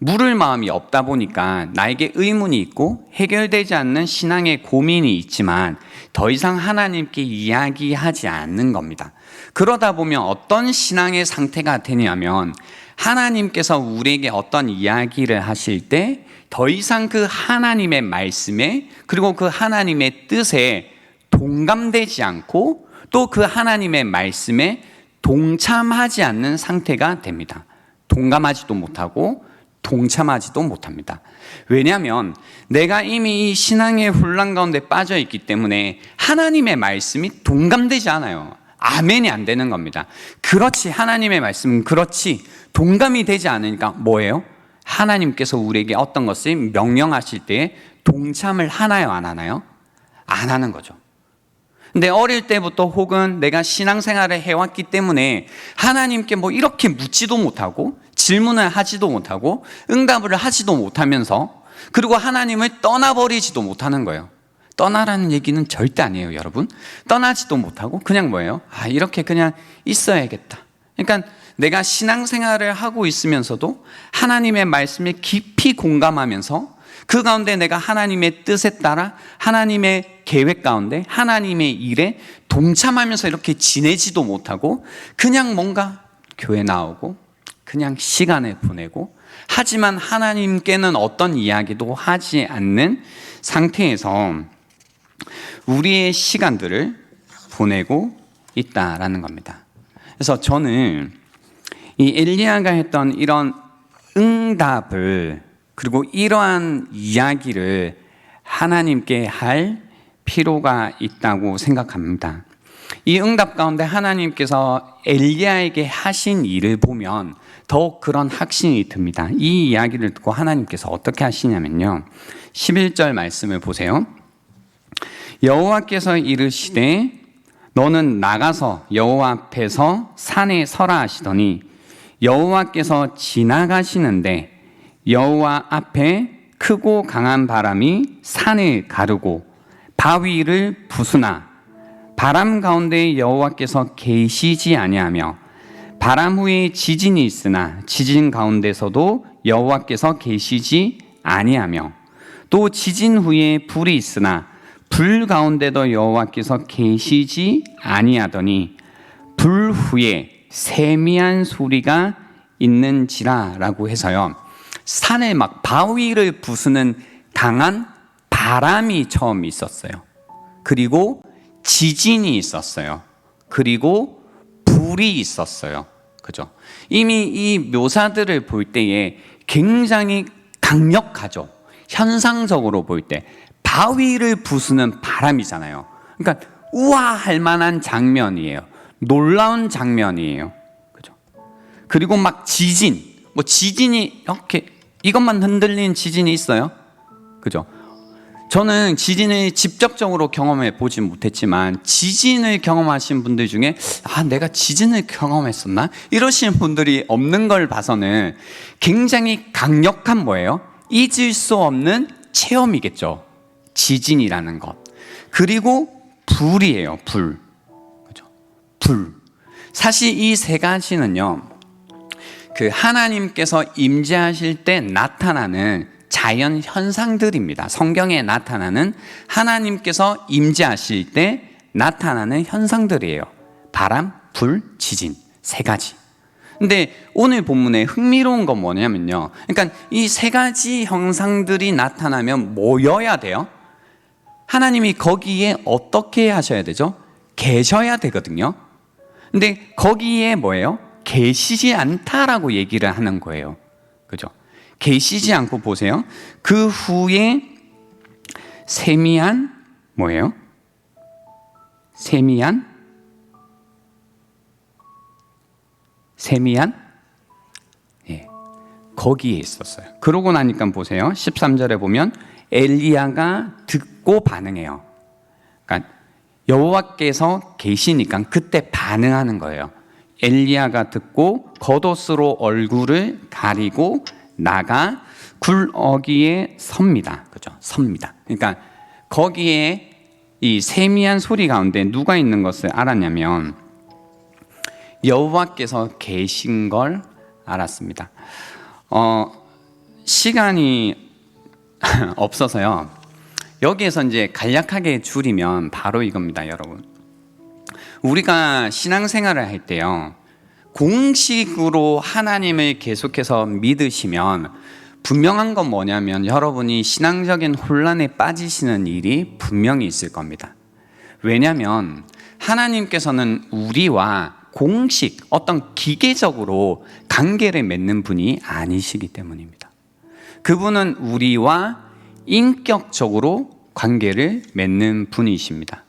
물을 마음이 없다 보니까 나에게 의문이 있고 해결되지 않는 신앙의 고민이 있지만 더 이상 하나님께 이야기하지 않는 겁니다. 그러다 보면 어떤 신앙의 상태가 되냐면, 하나님께서 우리에게 어떤 이야기를 하실 때 더 이상 그 하나님의 말씀에, 그리고 그 하나님의 뜻에 동감되지 않고 또 그 하나님의 말씀에 동참하지 않는 상태가 됩니다. 동감하지도 못하고 동참하지도 못합니다. 왜냐하면 내가 이미 이 신앙의 혼란 가운데 빠져 있기 때문에 하나님의 말씀이 동감되지 않아요. 아멘이 안 되는 겁니다. 그렇지, 하나님의 말씀은 그렇지, 동감이 되지 않으니까 뭐예요? 하나님께서 우리에게 어떤 것을 명령하실 때 동참을 하나요, 안 하나요? 안 하는 거죠. 근데 어릴 때부터 혹은 내가 신앙생활을 해왔기 때문에 하나님께 뭐 이렇게 묻지도 못하고 질문을 하지도 못하고 응답을 하지도 못하면서, 그리고 하나님을 떠나버리지도 못하는 거예요. 떠나라는 얘기는 절대 아니에요, 여러분. 떠나지도 못하고 그냥 뭐예요? 이렇게 그냥 있어야겠다. 그러니까 내가 신앙생활을 하고 있으면서도 하나님의 말씀에 깊이 공감하면서 그 가운데 내가 하나님의 뜻에 따라 하나님의 계획 가운데 하나님의 일에 동참하면서 이렇게 지내지도 못하고 그냥 뭔가 교회 나오고 그냥 시간을 보내고 하지만 하나님께는 어떤 이야기도 하지 않는 상태에서 우리의 시간들을 보내고 있다라는 겁니다. 그래서 저는 이 엘리야가 했던 이런 응답을 그리고 이러한 이야기를 하나님께 할 필요가 있다고 생각합니다. 이 응답 가운데 하나님께서 엘리야에게 하신 일을 보면 더욱 그런 확신이 듭니다. 이 이야기를 듣고 하나님께서 어떻게 하시냐면요, 11절 말씀을 보세요. 여호와께서 이르시되 너는 나가서 여호와 앞에서 산에 서라 하시더니 여호와께서 지나가시는데 여호와 앞에 크고 강한 바람이 산을 가르고 바위를 부수나 바람 가운데 여호와께서 계시지 아니하며 바람 후에 지진이 있으나 지진 가운데서도 여호와께서 계시지 아니하며 또 지진 후에 불이 있으나 불 가운데도 여호와께서 계시지 아니하더니 불 후에 세미한 소리가 있는지라 라고 해서요, 산에 막 바위를 부수는 강한 바람이 처음 있었어요. 그리고 지진이 있었어요. 그리고 불이 있었어요. 그죠? 이미 이 묘사들을 볼 때에 굉장히 강력하죠. 현상적으로 볼 때 바위를 부수는 바람이잖아요. 그러니까 우아할 만한 장면이에요. 놀라운 장면이에요. 그죠? 그리고 막 지진, 뭐 지진이 이렇게 이것만 흔들린 지진이 있어요. 그죠? 저는 지진을 직접적으로 경험해 보지 못했지만 지진을 경험하신 분들 중에 내가 지진을 경험했었나? 이러시는 분들이 없는 걸 봐서는 굉장히 강력한 뭐예요? 잊을 수 없는 체험이겠죠. 지진이라는 것. 그리고 불이에요. 불. 그죠? 불. 사실 이 세 가지는요, 그 하나님께서 임재하실 때 나타나는 자연 현상들입니다. 성경에 나타나는 하나님께서 임재하실 때 나타나는 현상들이에요. 바람, 불, 지진 세 가지. 근데 오늘 본문에 흥미로운 건 뭐냐면요, 그러니까 이 세 가지 형상들이 나타나면 뭐여야 돼요? 하나님이 거기에 어떻게 하셔야 되죠? 계셔야 되거든요. 근데 거기에 뭐예요? 계시지 않다라고 얘기를 하는 거예요. 그죠? 계시지 않고 보세요. 그 후에 세미한 뭐예요? 세미한 예, 거기에 있었어요. 그러고 나니까 보세요. 13절에 보면 엘리야가 듣고 반응해요. 그러니까 여호와께서 계시니까 그때 반응하는 거예요. 엘리야가 듣고 겉옷으로 얼굴을 가리고 나가 굴어기에 섭니다. 그죠? 섭니다. 그러니까 거기에 이 세미한 소리 가운데 누가 있는 것을 알았냐면 여호와께서 계신 걸 알았습니다. 시간이 없어서요, 여기에서 이제 간략하게 줄이면 바로 이겁니다, 여러분. 우리가 신앙생활을 할 때요, 공식으로 하나님을 계속해서 믿으시면 분명한 건 뭐냐면 여러분이 신앙적인 혼란에 빠지시는 일이 분명히 있을 겁니다. 왜냐하면 하나님께서는 우리와 공식, 어떤 기계적으로 관계를 맺는 분이 아니시기 때문입니다. 그분은 우리와 인격적으로 관계를 맺는 분이십니다.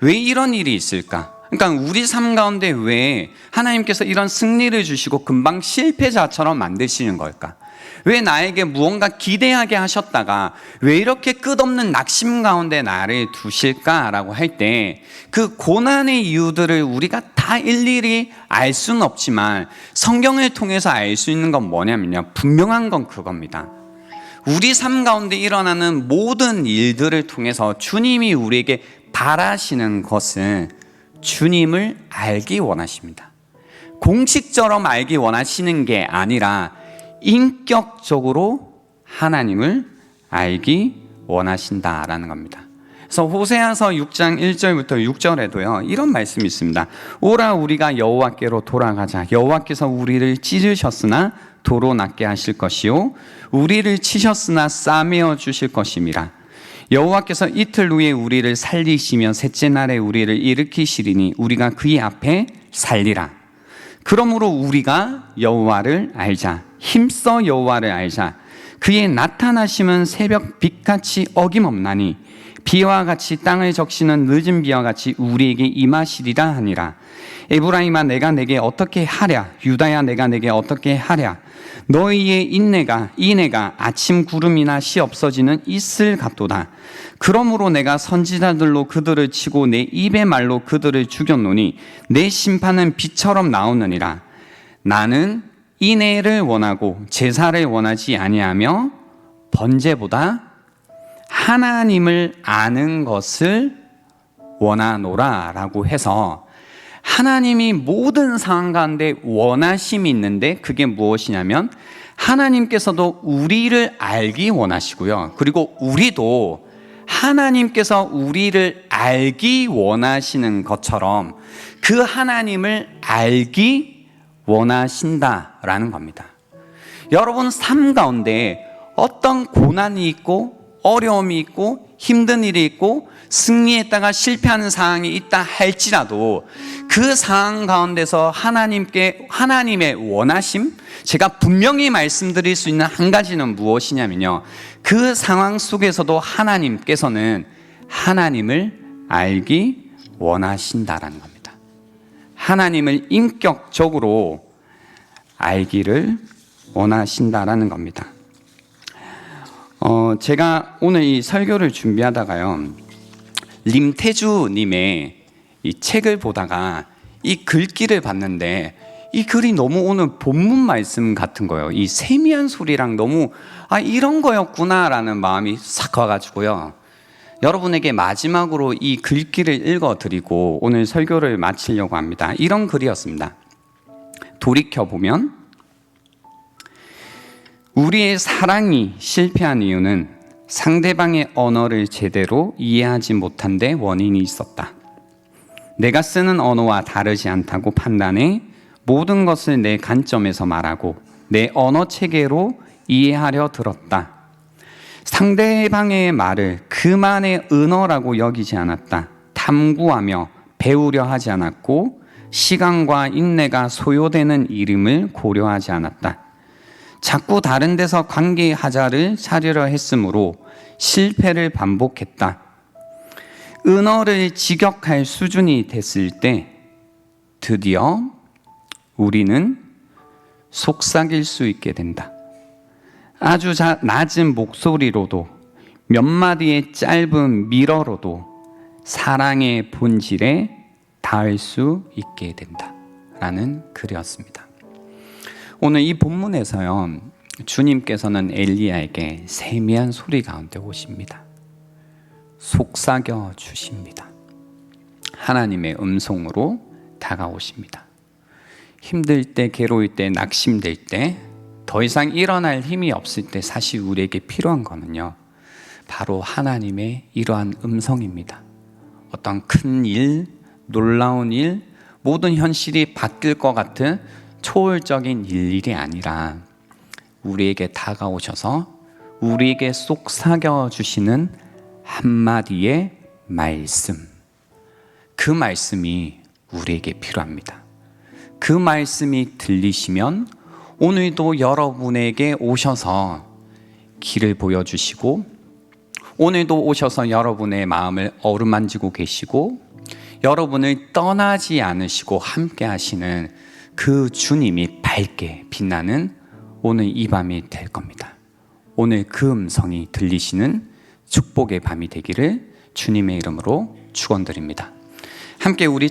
왜 이런 일이 있을까? 그러니까 우리 삶 가운데 왜 하나님께서 이런 승리를 주시고 금방 실패자처럼 만드시는 걸까? 왜 나에게 무언가 기대하게 하셨다가 왜 이렇게 끝없는 낙심 가운데 나를 두실까라고 할 때 그 고난의 이유들을 우리가 다 일일이 알 수는 없지만 성경을 통해서 알 수 있는 건 뭐냐면요, 분명한 건 그겁니다. 우리 삶 가운데 일어나는 모든 일들을 통해서 주님이 우리에게 바라시는 것은 주님을 알기 원하십니다. 공식처럼 알기 원하시는 게 아니라 인격적으로 하나님을 알기 원하신다라는 겁니다. 그래서 호세아서 6장 1절부터 6절에도요 이런 말씀이 있습니다. 오라 우리가 여호와께로 돌아가자. 여호와께서 우리를 찢으셨으나 도로 낫게 하실 것이요 우리를 치셨으나 싸매어 주실 것임이라. 여호와께서 이틀 후에 우리를 살리시며 셋째 날에 우리를 일으키시리니 우리가 그의 앞에 살리라. 그러므로 우리가 여호와를 알자. 힘써 여호와를 알자. 그의 나타나심은 새벽 빛같이 어김없나니 비와 같이 땅을 적시는 늦은 비와 같이 우리에게 임하시리라 하니라. 에브라임아 내가 내게 어떻게 하랴. 유다야 내가 내게 어떻게 하랴. 너희의 인내가 아침 구름이나 시 없어지는 이슬 같도다. 그러므로 내가 선지자들로 그들을 치고 내 입의 말로 그들을 죽였노니 내 심판은 비처럼 나오느니라. 나는 인애를 원하고 제사를 원하지 아니하며 번제보다 하나님을 아는 것을 원하노라 라고 해서 하나님이 모든 상황 가운데 원하심이 있는데 그게 무엇이냐면 하나님께서도 우리를 알기 원하시고요. 그리고 우리도 하나님께서 우리를 알기 원하시는 것처럼 그 하나님을 알기 원하신다라는 겁니다. 여러분 삶 가운데 어떤 고난이 있고 어려움이 있고 힘든 일이 있고 승리했다가 실패하는 상황이 있다 할지라도 그 상황 가운데서 하나님의 원하심, 제가 분명히 말씀드릴 수 있는 한 가지는 무엇이냐면요, 그 상황 속에서도 하나님께서는 하나님을 알기 원하신다라는 겁니다. 하나님을 인격적으로 알기를 원하신다라는 겁니다. 제가 오늘 이 설교를 준비하다가요, 림태주님의 이 책을 보다가 이 글귀를 봤는데 이 글이 너무 오늘 본문 말씀 같은 거예요. 이 세미한 소리랑 너무 이런 거였구나라는 마음이 싹 와가지고요. 여러분에게 마지막으로 이 글귀를 읽어드리고 오늘 설교를 마치려고 합니다. 이런 글이었습니다. 돌이켜보면 우리의 사랑이 실패한 이유는 상대방의 언어를 제대로 이해하지 못한 데 원인이 있었다. 내가 쓰는 언어와 다르지 않다고 판단해 모든 것을 내 관점에서 말하고 내 언어 체계로 이해하려 들었다. 상대방의 말을 그만의 은어라고 여기지 않았다. 탐구하며 배우려 하지 않았고 시간과 인내가 소요되는 일임을 고려하지 않았다. 자꾸 다른 데서 관계하자를 찾으려 했으므로 실패를 반복했다. 은어를 직역할 수준이 됐을 때 드디어 우리는 속삭일 수 있게 된다. 아주 낮은 목소리로도 몇 마디의 짧은 밀어로도 사랑의 본질에 닿을 수 있게 된다 라는 글이었습니다. 오늘 이 본문에서요, 주님께서는 엘리야에게 세미한 소리 가운데 오십니다. 속삭여 주십니다. 하나님의 음성으로 다가오십니다. 힘들 때, 괴로울 때, 낙심될 때, 더 이상 일어날 힘이 없을 때 사실 우리에게 필요한 거는요, 바로 하나님의 이러한 음성입니다. 어떤 큰 일, 놀라운 일, 모든 현실이 바뀔 것 같은 초월적인 일이 아니라 우리에게 다가오셔서 우리에게 속삭여 주시는 한마디의 말씀, 그 말씀이 우리에게 필요합니다. 그 말씀이 들리시면 오늘도 여러분에게 오셔서 길을 보여주시고 오늘도 오셔서 여러분의 마음을 어루만지고 계시고 여러분을 떠나지 않으시고 함께 하시는 그 주님이 밝게 빛나는 오늘 이 밤이 될 겁니다. 오늘 그 음성이 들리시는 축복의 밤이 되기를 주님의 이름으로 축원드립니다. 함께 우리